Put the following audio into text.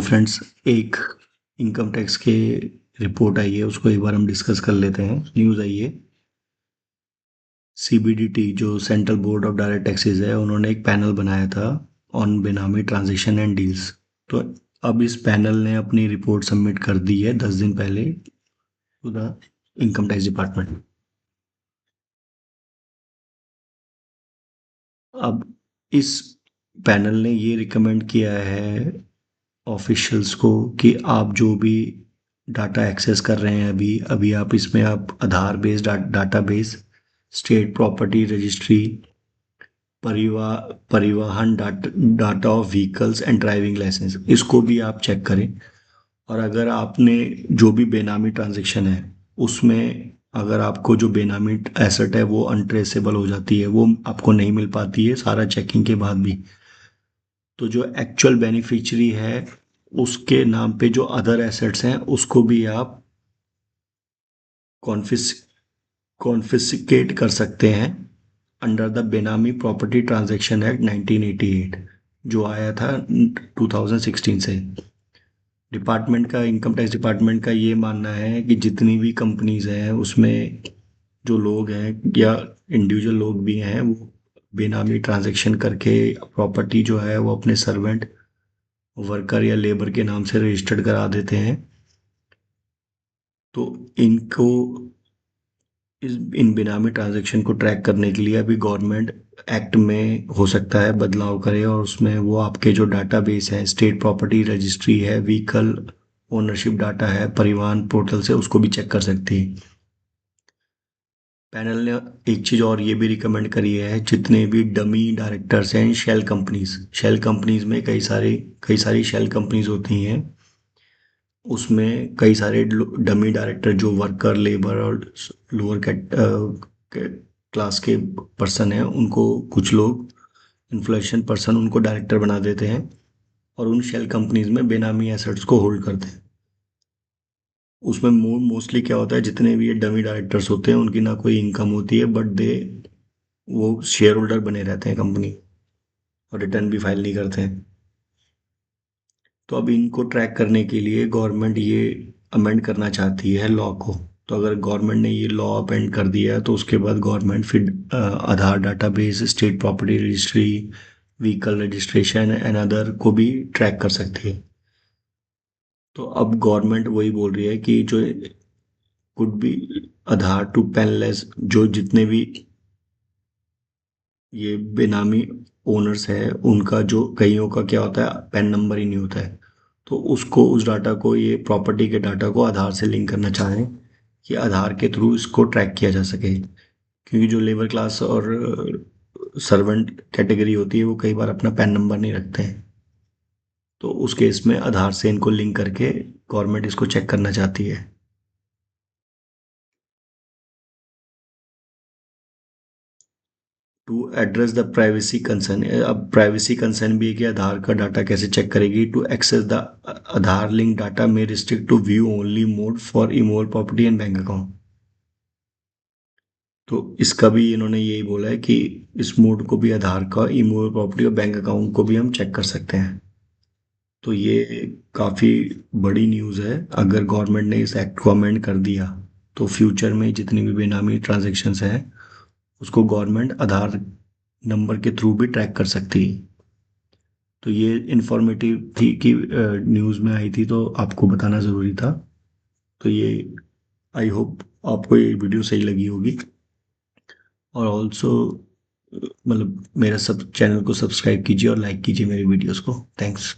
Friends, एक income tax के report आई है, उसको एक बार हम डिस्कस कर लेते हैं। न्यूज़ आई है, सीबीडीटी जो central board of direct taxes है, उन्होंने एक पैनल बनाया था ऑन बेनामी ट्रांजैक्शन एंड डील्स। तो अब इस पैनल ने अपनी रिपोर्ट सबमिट कर दी है 10 दिन पहले to the income tax department. अब इस पैनल ने ये रिकमेंड किया है ऑफिशियल्स को कि आप जो भी डाटा एक्सेस कर रहे हैं अभी अभी आप इसमें आप Aadhaar based database, state property registry, Parivahan data of vehicles and driving license, इसको भी आप चेक करें। और अगर आपने जो भी बेनामी ट्रांजैक्शन है उसमें अगर आपको जो बेनामी एसेट है वो अनट्रेसेबल हो जाती है, वो आपको नहीं मिल पाती है सारा चेकिंग के बाद भी, तो जो एक्चुअल बेनिफिशियरी है उसके नाम पे जो अदर एसेट्स हैं उसको भी आप कॉन्फिस कॉन्फिस्केट कर सकते हैं अंडर द बेनामी प्रॉपर्टी ट्रांजैक्शन एक्ट 1988 जो आया था 2016 से। डिपार्टमेंट का, इनकम टैक्स डिपार्टमेंट का ये मानना है कि जितनी भी कंपनीज हैं उसमें जो लोग हैं या इंडिविजुअल लोग भी हैं वो बेनामी ट्रांजैक्शन करके प्रॉपर्टी जो है वो अपने सर्वेंट, वर्कर या लेबर के नाम से रजिस्टर्ड करा देते हैं। तो इनको इन बेनामी ट्रांजैक्शन को ट्रैक करने के लिए अभी गवर्नमेंट एक्ट में हो सकता है बदलाव करे और उसमें वो आपके जो डाटाबेस है, स्टेट प्रॉपर्टी रजिस्ट्री है, व्हीकल ओनरशिप डाटा है, परिवहन पोर्टल से उसको भी चेक कर सकती है। पैनल ने एक चीज़ और ये भी रिकमेंड करी है, जितने भी डमी डायरेक्टर्स हैं शेल कंपनीज में कई सारी शेल कंपनीज होती हैं, उसमें कई सारे डमी डायरेक्टर जो वर्कर, लेबर और लोअर क्लास के पर्सन हैं उनको कुछ लोग इन्फ्लुएंशियल पर्सन उनको डायरेक्टर बना देते हैं और उन शेल कंपनीज में बेनामी एसेट्स को होल्ड करते हैं। उसमें मोस्टली क्या होता है, जितने भी ये डमी डायरेक्टर्स होते हैं उनकी ना कोई इनकम होती है, बट वो शेयर होल्डर बने रहते हैं कंपनी और रिटर्न भी फाइल नहीं करते हैं। तो अब इनको ट्रैक करने के लिए गवर्नमेंट ये अमेंड करना चाहती है लॉ को। तो अगर गवर्नमेंट ने ये लॉ अमेंड कर दिया है तो उसके बाद गवर्नमेंट फिर Aadhaar database, state property registry, vehicle registration and other को भी ट्रैक कर सकती है। तो अब गवर्नमेंट वही बोल रही है कि जो कुड बी आधार टू पेनलेस, जो जितने भी ये बेनामी ओनर्स है उनका, जो कईयों का क्या होता है पैन नंबर ही नहीं होता है, तो उसको उस डाटा को, ये प्रॉपर्टी के डाटा को आधार से लिंक करना चाहें कि आधार के थ्रू इसको ट्रैक किया जा सके। क्योंकि जो लेबर क्लास और सर्वेंट कैटेगरी होती है वो कई बार अपना पैन नंबर नहीं रखते हैं, तो उस केस में आधार से इनको लिंक करके गवर्नमेंट इसको चेक करना चाहती है। To address the privacy concern, अब प्राइवेसी कंसर्न भी है कि आधार का डाटा कैसे चेक करेगी। To access the Aadhaar link data में restrict to view only mode for immovable property and bank account. तो इसका भी इन्होंने यही बोला है कि इस मोड को भी, आधार का इमूवेबल प्रॉपर्टी और बैंक अकाउंट को भी हम चेक कर सकते हैं। तो ये काफ़ी बड़ी न्यूज़ है। अगर गवर्नमेंट ने इस एक्ट को अमेंड कर दिया तो फ्यूचर में जितनी भी बेनामी ट्रांजेक्शन्स हैं उसको गवर्नमेंट आधार नंबर के थ्रू भी ट्रैक कर सकती है। तो ये इन्फॉर्मेटिव थी कि न्यूज़ में आई थी तो आपको बताना ज़रूरी था। तो ये, आई होप आपको ये वीडियो सही लगी होगी। और ऑल्सो मतलब मेरा सब चैनल को सब्सक्राइब कीजिए और लाइक कीजिए मेरी वीडियोस को। थैंक्स।